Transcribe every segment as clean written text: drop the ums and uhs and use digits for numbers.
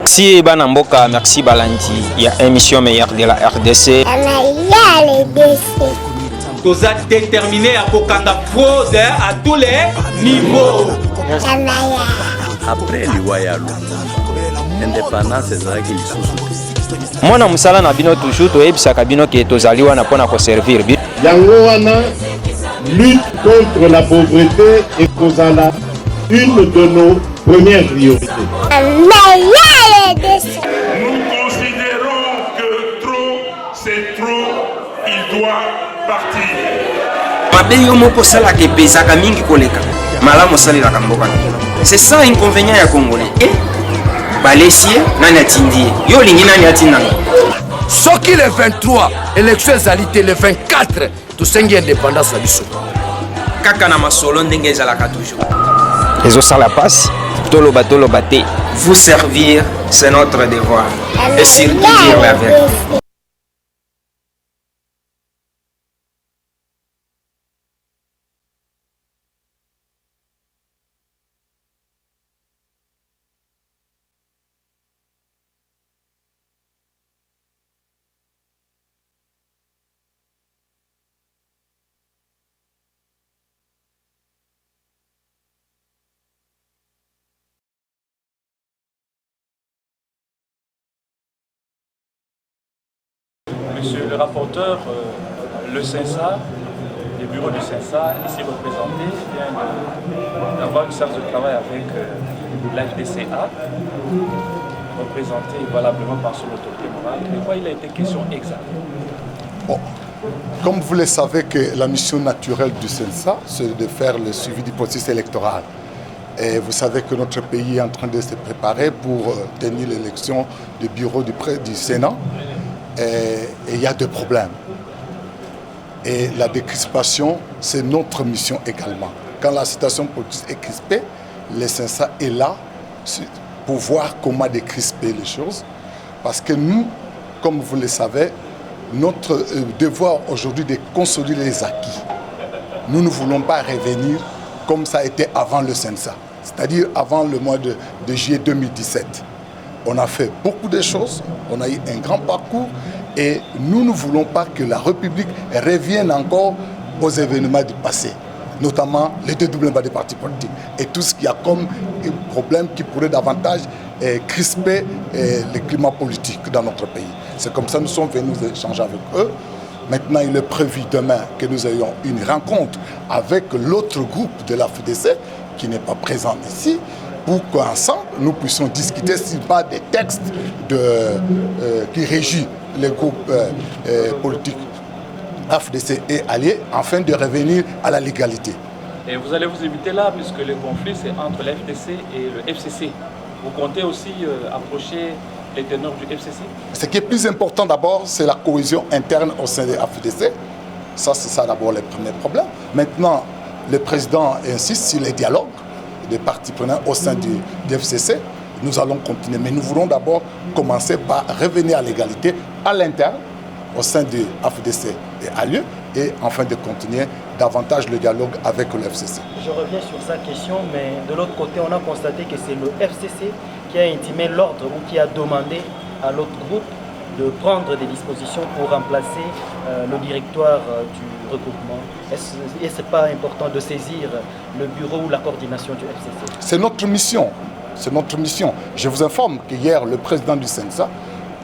Merci Banamboka, merci Balandi. Il y a une émission meilleure de la RDC. Vous êtes déterminé à Kokanda fraude à tous les niveaux. Après l'Iwayalo, l'indépendance est ça qui Moi, je suis là toujours, pour servir. Yangoana lutte contre la pauvreté et Kozala, une de nos premières priorités. Nous considérons que trop, c'est trop, il doit partir. C'est ça l'inconvénient à Congolais. Balessier, nani atindie. Yo lingi nani atinanga. Soki le 23, élection ezalité le 24, tout sengi indépendance à biso. Kaka na masolo ndenge ezalaka toujours. Les os la passe, toloba te. Vous servir, c'est notre devoir. Et surtout dire la vérité. Monsieur le rapporteur, le CENSA, le bureau du CENSA, ici représenté, vient d'avoir une séance de travail avec l'FDCA, représenté valablement par son autorité morale. De quoi il a été question exactement? Bon. Comme vous le savez que la mission naturelle du CENSA, c'est de faire le suivi du processus électoral. Et vous savez que notre pays est en train de se préparer pour tenir l'élection du bureau du Sénat. Et il y a des problèmes. Et la décrispation, c'est notre mission également. Quand la situation politique est crispée, le CENSA est là pour voir comment décrisper les choses. Parce que nous, comme vous le savez, notre devoir aujourd'hui est de consolider les acquis. Nous ne voulons pas revenir comme ça a été avant le CENSA, c'est-à-dire avant le mois de juillet 2017. On a fait beaucoup de choses, on a eu un grand parcours et nous ne voulons pas que la République revienne encore aux événements du passé, notamment le dédoublement des partis politiques et tout ce qu'il y a comme problème qui pourrait davantage crisper le climat politique dans notre pays. C'est comme ça que nous sommes venus échanger avec eux. Maintenant, il est prévu demain que nous ayons une rencontre avec l'autre groupe de la FDC qui n'est pas présent ici, pour qu'ensemble, nous puissions discuter s'il n'y a pas des textes qui régissent les groupes politiques FDC et alliés, afin de revenir à la légalité. Et vous allez vous éviter là, puisque le conflit, c'est entre la FDC et le FCC. Vous comptez aussi approcher les teneurs du FCC? Ce qui est plus important d'abord, c'est la cohésion interne au sein des FDC. Ça, c'est ça d'abord le premier problème. Maintenant, le président insiste sur les dialogues des partis prenants au sein du FCC. Nous allons continuer, mais nous voulons d'abord commencer par revenir à l'égalité à l'interne, au sein du FDC et à l'UE, et enfin de continuer davantage le dialogue avec le FCC. Je reviens sur sa question, mais de l'autre côté, on a constaté que c'est le FCC qui a intimé l'ordre ou qui a demandé à l'autre groupe de prendre des dispositions pour remplacer le directoire du regroupement. Est-ce que ce n'est pas important de saisir le bureau ou la coordination du FCC? C'est notre mission. C'est notre mission. Je vous informe qu'hier, le président du CENSA,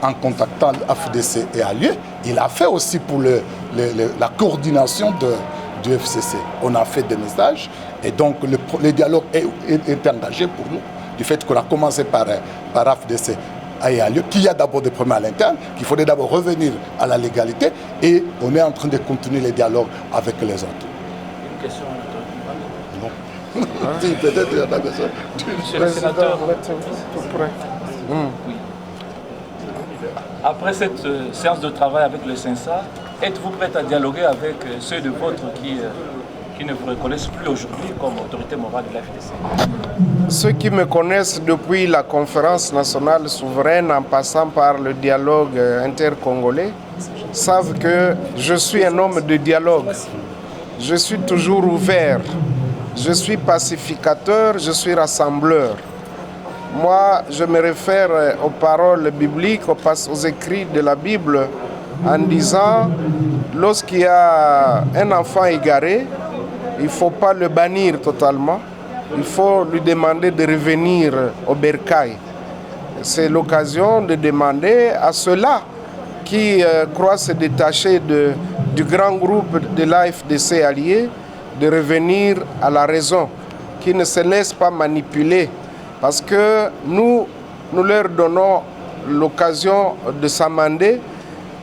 en contactant l'AFDC et ALIE, il a fait aussi pour la coordination du FCC. On a fait des messages et donc le dialogue est engagé pour nous, du fait qu'on a commencé par AFDC et ALIE, qu'il y a d'abord des problèmes à l'interne, qu'il faudrait d'abord revenir à la légalité et on est en train de continuer les dialogues avec les autres. Une question à non. Si, peut-être il y en a besoin. Monsieur le sénateur, oui. Après cette séance de travail avec le CENSA, êtes-vous prêt à dialoguer avec ceux de vôtres qui ne vous reconnaissent plus aujourd'hui comme autorité morale de la FDC? Ceux qui me connaissent depuis la conférence nationale souveraine en passant par le dialogue intercongolais savent que je suis un homme de dialogue. Je suis toujours ouvert. Je suis pacificateur, je suis rassembleur. Moi, je me réfère aux paroles bibliques, aux écrits de la Bible, en disant, lorsqu'il y a un enfant égaré, il ne faut pas le bannir totalement, il faut lui demander de revenir au bercail. C'est l'occasion de demander à ceux-là qui croient se détacher du grand groupe de l'AFDC allié de revenir à la raison, qui ne se laissent pas manipuler, parce que nous leur donnons l'occasion de s'amender,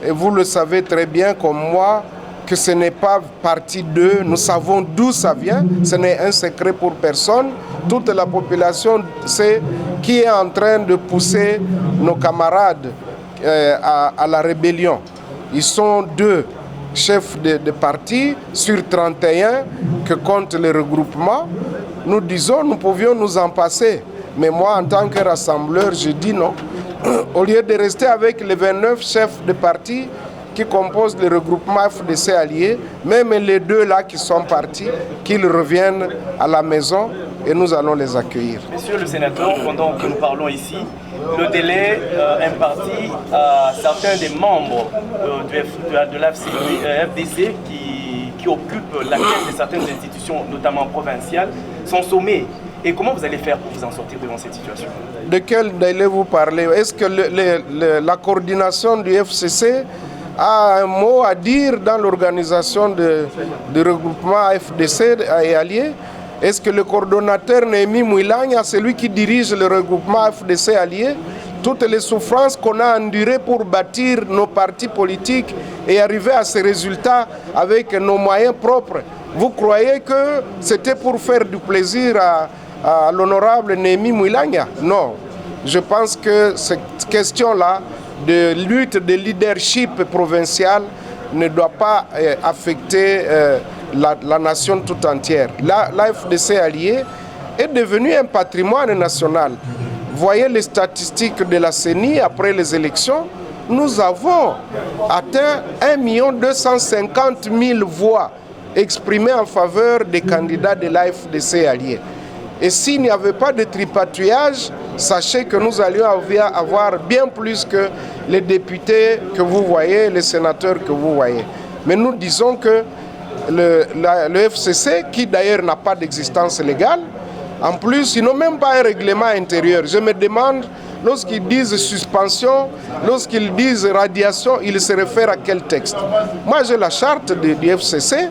et vous le savez très bien comme moi, que ce n'est pas parti d'eux, nous savons d'où ça vient, ce n'est un secret pour personne. Toute la population sait qui est en train de pousser nos camarades à la rébellion. Ils sont 2 chefs de parti sur 31 que compte le regroupement. Nous disons, nous pouvions nous en passer. Mais moi, en tant que rassembleur, je dis non. Au lieu de rester avec les 29 chefs de parti qui composent le regroupement FDC allié, même les 2 là qui sont partis, qu'ils reviennent à la maison et nous allons les accueillir. Monsieur le sénateur, pendant que nous parlons ici, le délai imparti à certains des membres de la FDC qui occupent la tête de certaines institutions, notamment provinciales, sont sommés. Et comment vous allez faire pour vous en sortir devant cette situation? De quel délai vous parlez? Est-ce que la coordination du FCC a un mot à dire dans l'organisation de regroupement FDC et alliés? Est-ce que le coordonnateur Némi Mouilagna, celui qui dirige le regroupement FDC alliés, toutes les souffrances qu'on a endurées pour bâtir nos partis politiques et arriver à ces résultats avec nos moyens propres, vous croyez que c'était pour faire du plaisir à l'honorable Némi Mouilagna? Non. Je pense que cette question-là de lutte de leadership provincial ne doit pas affecter la nation tout entière. La FDC alliée est devenue un patrimoine national. Voyez les statistiques de la CENI après les élections. Nous avons atteint 1 250 000 voix exprimées en faveur des candidats de la FDC alliée. Et s'il n'y avait pas de tripatouillage, sachez que nous allions avoir bien plus que les députés que vous voyez, les sénateurs que vous voyez. Mais nous disons que le FCC, qui d'ailleurs n'a pas d'existence légale, en plus, ils n'ont même pas un règlement intérieur. Je me demande, lorsqu'ils disent suspension, lorsqu'ils disent radiation, ils se réfèrent à quel texte? Moi, j'ai la charte du FCC.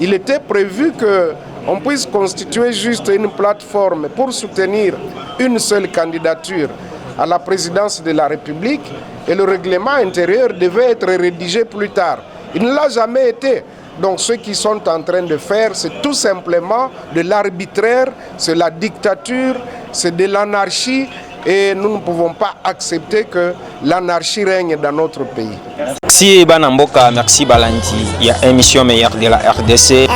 Il était prévu qu'on puisse constituer juste une plateforme pour soutenir une seule candidature à la présidence de la République, et le règlement intérieur devait être rédigé plus tard. Il ne l'a jamais été. Donc ce qu'ils sont en train de faire, c'est tout simplement de l'arbitraire, c'est la dictature, c'est de l'anarchie, et nous ne pouvons pas accepter que l'anarchie règne dans notre pays. Merci Banamboka, merci Balandi. Il y a une émission meilleure de la RDC.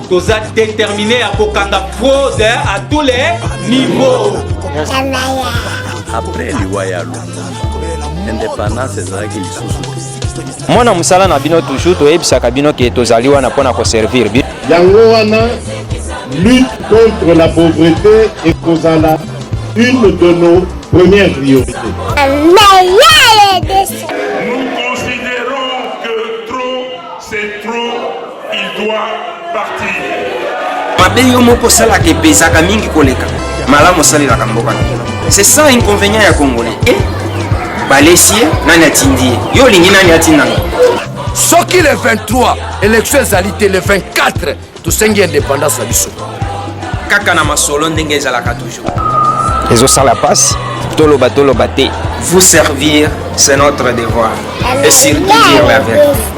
Vous êtes déterminés à Kokanda fraude à tous les niveaux. Après l'Iwayalo, l'indépendance est là qu'il Moi na musala na bino toujours to ebisaka bino ke tozali wana pona ko servir bi. Yango wana lutte contre la pauvreté et kozala une de nos premières priorités. Nous considérons que trop, c'est trop, il doit partir. Mabeyo moko sala ke pesaka mingi koleka. Malamu sali la kamboka. C'est ça inconvénient ya Congolais. Balesier nani atindi yo lingi nani atinanga soki le 23 élection ezalité le 24 tosengi indépendance na biso kaka na masolo ndenge ezalaka toujours ezosala pasi toloba te vous servir c'est notre devoir et surtout dire la vérité.